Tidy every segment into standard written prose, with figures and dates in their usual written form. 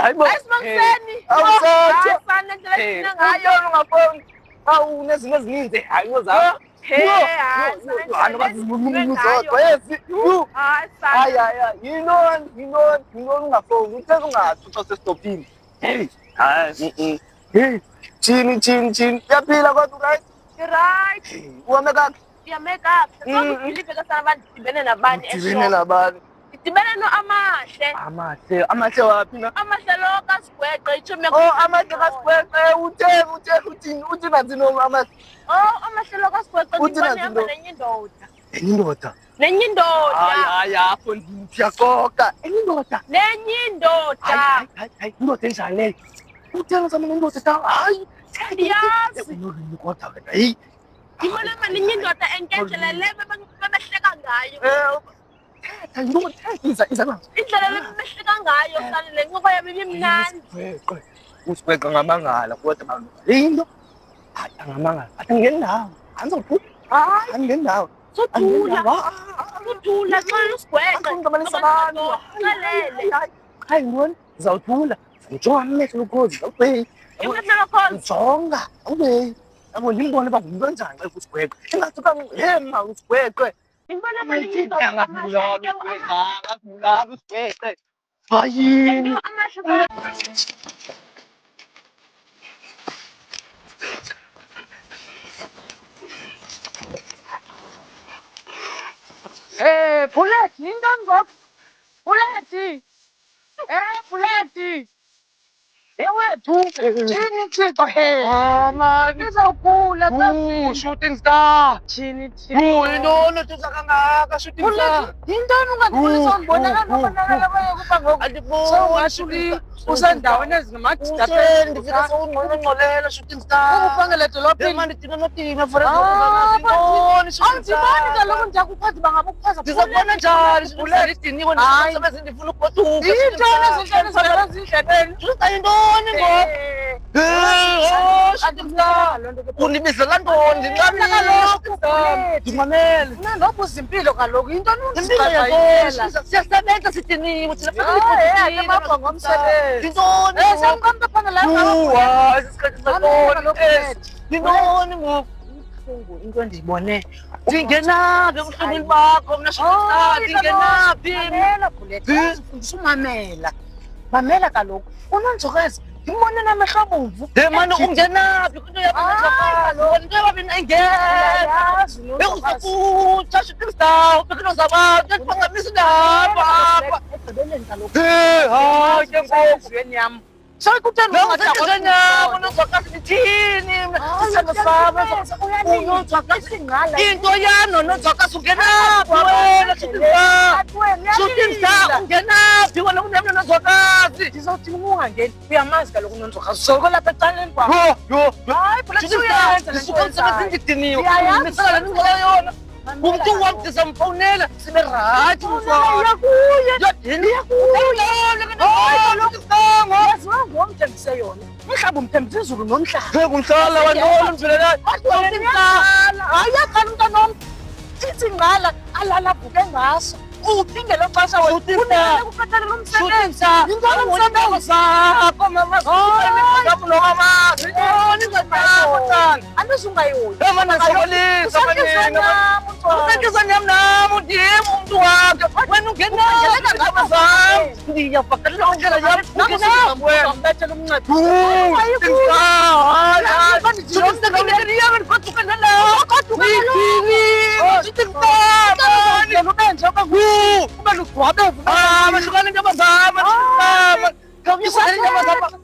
Hayibo. Ayisimakuseni. Awusatha. Sana ndlela sina ngayo. Ungafoni. Awu nezinto ezininzi hayi ngozakho. Hano bazizodwa yes. Hayi yinoni ungafoni uthe ungathi usesitopini. Hey. Hayi. Hey. Chini. Yaphila kodwa right? Right. Uhambe kahle. Make up. Sonke Philip kasana badibene nabani Udibene nabani? Idibene Amahle. Amahle waphi na? Amahle lo kaSigweqe ichume. Oh, Amahle kaSigweqe uthi nathi no Amahle. Oh, Amahle lo kaSigweqe ngibone hamba nenye indoda. Nenye indoda. Hayi apho ndiyakoka. Enye indoda. Nenye indoda. Hayi indoda enjani leyo? Uthenga sama nendoda ta. Hayi, ndiyazi. Unolini kodwa wena. Hey. Ngibona ama nenye indoda enkendlela le bebehleka ngayo. Iza na. Indlela le bebehleka ngayo sale le ngoba yabimnandi. Usigweqa ngamangala kodwa abantu. Into. Hayi ngamangala. Athi ngendawo. Anizophu. Hayi angendawo. Sothula xana usigweqe. Ungabalisa abantu. Xalele. Hayi ngibona. Zawuthula. Ngijonga amehlo lokhozi. Awubhe. Imehlo lokhozi. Ngijonga. Awubhe. Yabo ngimbone ba ngumuntu kanjani xa usigweqe. Engathi yema usigweqe. Ngibona ama nenye indoda. Usigweqe. Hayini. Bullet, yintoni ngoku? Bullet. Bullet. Ewethu. Thini Thixo? Izawukhula xa Shooting star. Thini Yintoni uthusa kangaka shooting star? Yintoni ungandibonisa undibonakala nobonakala kuba ngoku Andiboni. usendaweni ezinamadida Ndifika sowungqolela shooting star. ukufangela edolophini. Manje Tina noTina for yintoni shooting star? Andiboni kaloku ndiyakukwazi uba ngaba ukwazi Ndizabona njani shooting star idiniwe ndisebenza ndifuna ugoduka. Yintoni ezinhlelo zivela ezindlebeni? Yintoni ngoku? Shooting star. Undibizela ntoni? Ndinqamele. Nangoku uzimpilo kaloku yintoni undizicazaela. Siyasebenza sidiniwe thina mabha ngomsebenzi. Yintoni? Siyamqamta phana la Isikhathi sakoni. Yintoni ngoku? Buhlungu into endiyibone. Ndingenaphi ebuhlungwini bakho mna shooting star? Ndingenaphi? Mamela Bullet, ufundisa umamela. Mamela kaloku uNonzokezi ngibone namehlo abomvu. Mani ungenaphi kwinto yabona into yababini ayingena. Bekuzakutsha shooting star ubhekino zabantu endibangabisi ndapha. Ekugqibeleni kaloku Hayi ke ngoku. enhliziyweni yam soyikutheni ungathini uNonzwakazi nithini? Isando sam uNonzwakazi into yano uNonzwakazi ungenaphi wena shooting star ungenaphi wena unemna uNonzwakazi? Ndizothi ungangeni uyamazi kaloku uNonzwakazi soko lapha ecaleni kwam. Hayi ndisuka emsebenzini ndidiniwe misala ndingcela yona umntu wam ndizamfowunela sibe rayithi ngomthembise yona umhlaba umthembise izulu nomhlaba ngumhlala wantoni mvelelayo hayi yakhala umntanom ithi ngqala alala avuke ngaso uphi ngelo xesha ukhathalela umsebenzi yintoni umsebenzi zakho mama andizungayihoyi usenkizweni yam nam ndim umntu wakhe wena ungeneleka ngaba zam ndiyavakalela indlela yam ngambethela umncedi abahlukane into abazama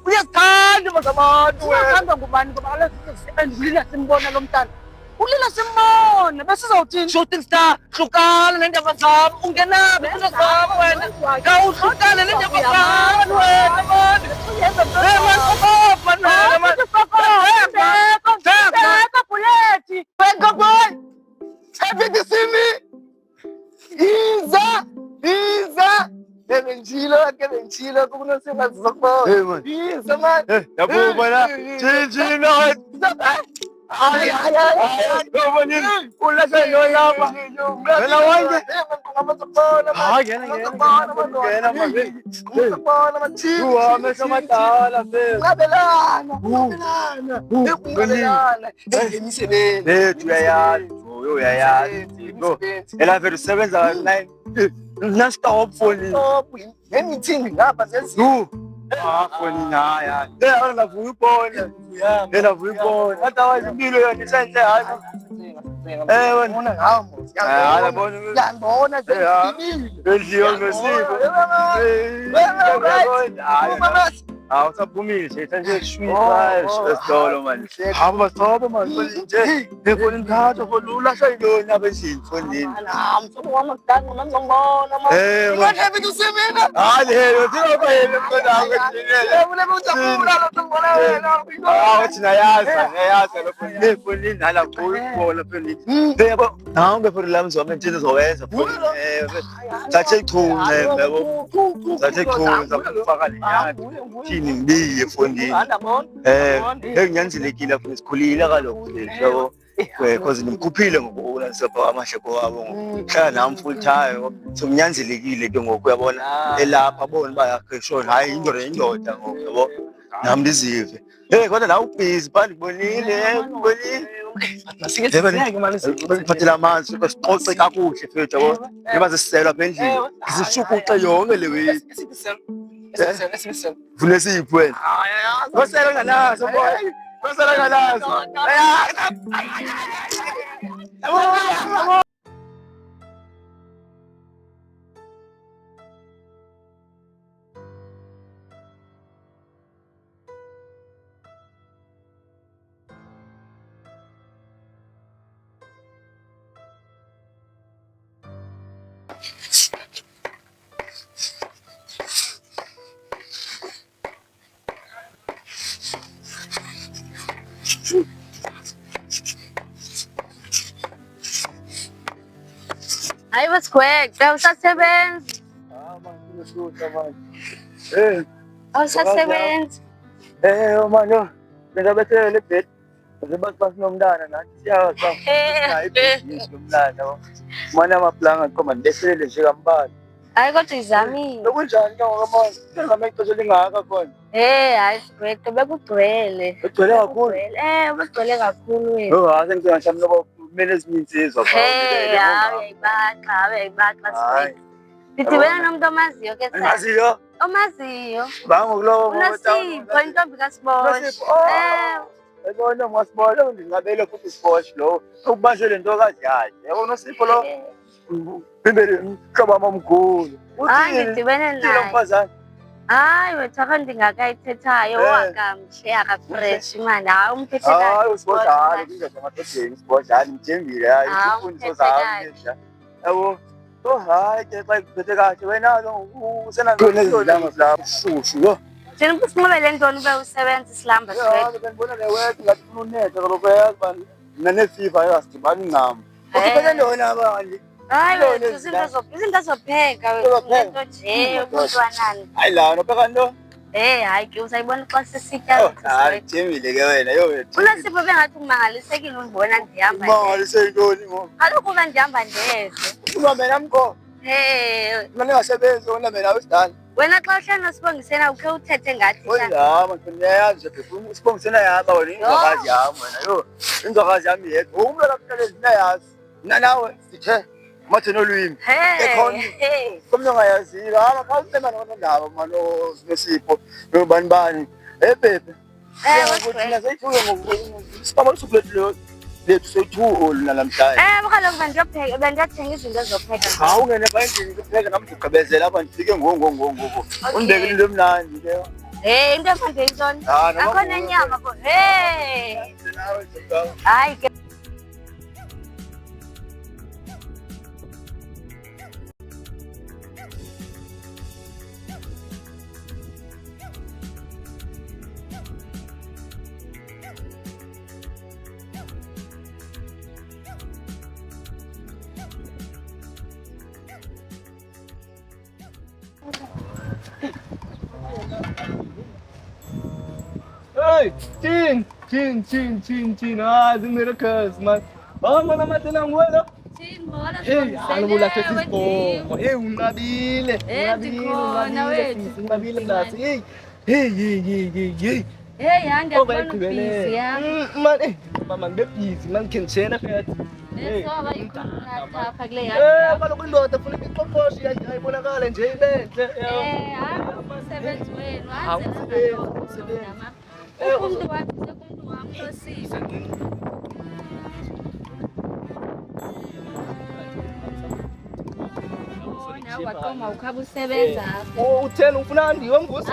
uyazithanda bazabantu uyathandwa ngubani ngoba kaloku ulila simbona lo mntana ulila simbona besizawuthini shooting star hlukana neendaba zam ungenaphi into zam wena khawuhlukane neendaba zam wena Bullet. Wake up, boy! Happy to see me! Iza! Kevin Chilo, como não sei mais o que. Isso, mano. Hey, ya bu bana. Chill, man. Wala sa lola pa. Dalawa niya. Ah, ganun. Ganun naman. May sa mata. Ela veio 7 hours, 9. Non-stop phone. Anything ngapha sesi. Phone na yan. Kaya navuyo phone. Navuyo phone. Otherwise, impilo yun. Isense, hayi. Ngibona ngawo. Ngiyabona Benziyo ngosipho. Awusaphumile nje nje shwitha esitolo manje. Hamba sobo manje nje. Ngifuna ngithatha folula shayilona abesini fonini. Mhlobo wami akudala ngizongibona mama. Ngiyahamba ukusebenza. Hayi lelo sizoba yena mfana wakho. Ule mujabula lo ngibona wena. Wathi nayazi lokho nefonini hala ukubona fonini. Yebo, nawe ngefoni lami zoma into ezowenza fonini. Thathe ichunge yebo. Thathe ichunge zakufaka lenyanga. Thini ngibiye fonini. Ngiyanzelekile futhi sikhulile kalokho yabo. Because nimkhuphile ngokubona sepha amasheko wabo ngokuhlala nami full time sokunyanzelekile ke ngoku uyabona elapha bona bayaqheshona hayi indoda ngoku yabo nami ndizive kodwa la ubhizi phandi kubonile Masike manje. ngiphathela amanzi sixoxe kakuhle mfethu yabo njengoba sisela apha endlini sishukuxe yonke le way fune siphi wena ngosela nganazo boy ngosela nganazo Aí was quick. Daw sa 7. Oh, sa 7. Mano, nagabethele bit. Kasi nomdana nathi siyaza. Nomdana. Mana maplanga ko man desele siya kambal. Ay, kodwa izamile. Lokunjani ka manje? Ngame ixesha lingaka khona. Hayi quick. Bekugcwele. Ugcwele kakhulu. Bekugcwele kakhulu wena. Ase ngiyashamba lokho kumele sizinsizwa uyayibaxa. Sidibene nomuntu omaziyo ke sa. Ngaziyo. Omaziyo. Bangokulowo uNosipho intombi kaSibosh. Ebona masibona ngingabele futhi Sibosh lo. Ukubashele into kazi yakhe. Yabo uNosipho lo. Phindele mhlobo wami omkhulu. Hayi ngidibene naye. Mfazana. Hayi wethu akho ngakayithethayo wakamhle akafresh manje hayi umphethela. Hayi uSibosh hayi ngizosemadodeni Sibosh hayi ngithembile hayi izifundo zami nje. Yabo hayi ke xa kuphethe kahle wena usenanezilanga zami shushu lo. Thina usinqobele ntoni ube usebenza isilamba swethu. Ngibona le work ngathi ufuna unethe kaloko yazi bani. Nane-fever yasidibani ngqamo. Uphethele lona abanye. Hayi wethu izinto zopheka wethu into nje umntwanani. Hayi la nopheka nto? Hayi ke usayibona xa sisitya. Hayi thembile ke wena yo wethu. uNosipho bengathi ungimangalisekile undibona ndihamba. Umangaliseke ntoni ngo? Kaloku uba ndihamba ndeze. Uba mina mkho. Mina ningasebenzi wena mina usidala. Wena xa uhlala noSibongisena ukhe uthethe ngathi la mangiyazi nje uSibongisena yaba wena indwakazi yami wena yo indwakazi yami yedwa umntu lakuhlala ezinayazi nawe sithe mathe nolwimi ekhona kumntu ongayaziyo akha ucema nabantwana mano Nosipho nobani bebe ukuthi nasayithuke ngokusibaba usukulethu lethu sethu namhlanje kaloku bendiyothenga izinto zopheka. Hawu ungene apha endlini kupheka nami ndigqibezela apha ndifike undibekele into emnandi ke into emnandi yintoni? Akho nenyama bo hayi ke Hey, Tin! Chin. Ah, zingerekes man. Oh, mana mati nang wala. Hey, ano mo lang kasi ko. Hey, unabile. Unabile plus. Hey. Hey, angiyabona ubhizi yami. Man, mama ngibhizi, man kenshena phakathi. Soba ikhona lapha kule Kaloku indoda funa iqoqoshe ayibonakala nje ibenhle. umsebenzi wenu umuntu wakhe sekumuntu wamkhosile. Nawe waqoma ukhaba usebenza. Uthena ufuna ndiwe mvusi?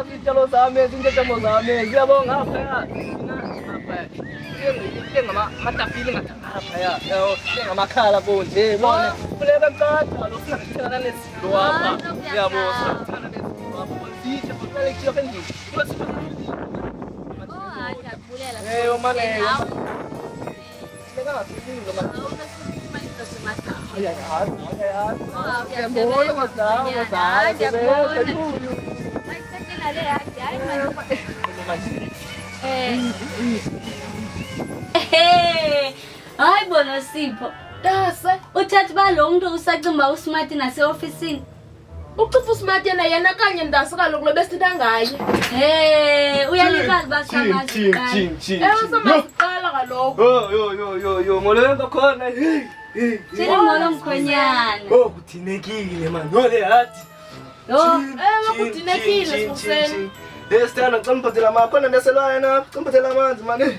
Izitshalo zami izintetshamo zami ziyabonga phaya amatafile ngaphaya ngamakhala konje bona funeka mkatha ufuna kuthana nezinto apha yabo sithana nezinto apha sithe kufanele kuthi endlini Ndiyakubulela mane hayi bona Sipho Dase, uthatha balo muntu usacimba usmart nase-ofisini. ucifa usmart yena kanye ndase kaloku lo besithetha ngaye. Uyalikazi basamazi. Ewe samasiqala kaloku. Yo molenga khona Sini molo mkhonyana. Kuthinekile man yole hathi Ewe kudinekile sifuseni. Lesithanda cimbathela amakhona neselwa yena cimbathela amanzi man